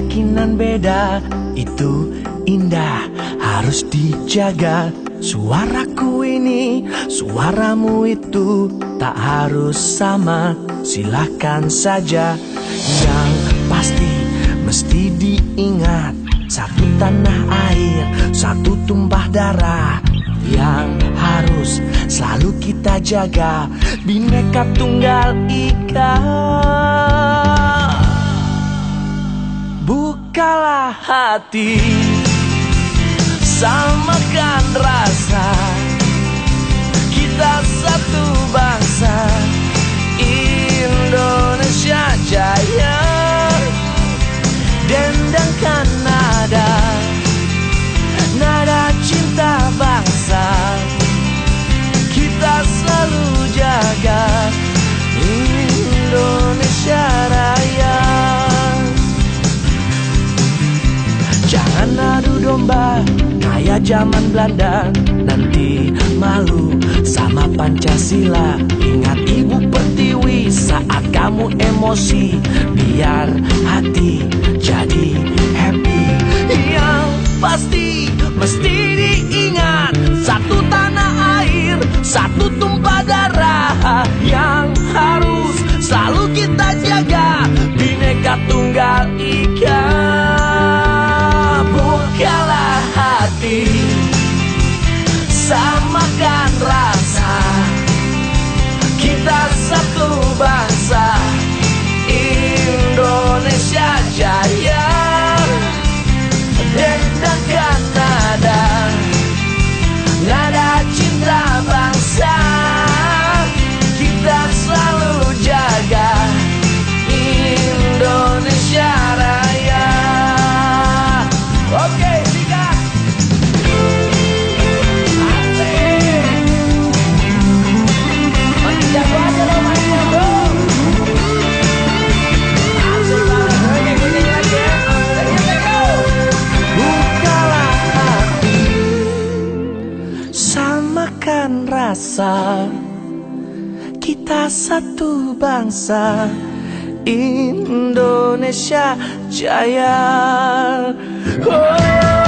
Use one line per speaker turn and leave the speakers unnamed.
keyakinan beda, itu indah, harus dijaga. Suaraku ini, suaramu itu, tak harus sama, silakan saja. Yang pasti mesti diingat, satu tanah air, satu tumpah darah, yang harus selalu kita jaga. Bhinneka Tunggal Ika. Bukalah hati, samakan rasa, kita satu bangsa, Indonesia Jaya. Dendangkan nada, nada cinta bangsa, kita selalu jaga Indonesia Raya. Jangan adu domba kayak zaman Belanda, nanti malu sama Pancasila. Ingat Ibu Pertiwi saat kamu emosi, biar hati jadi happy. Yang pasti mesti diingat, satu tanah air, satu tumpah darah, yang harus selalu kita jaga. Bhinneka Tunggal Ika. Bukalah hati, samakan rasa, kita satu bangsa, Indonesia Jaya. Dendangkan nada, nada cinta bangsa, kita selalu jaga Indonesia Raya. Oke, Dika. Asik. Makin jago aja lo mainnya, bro. Asik banget. Oke, gue nyanyi lagi ya. Let's go. Bukalah hati, samakan rasa, kita satu bangsa, Indonesia Jaya. Oh.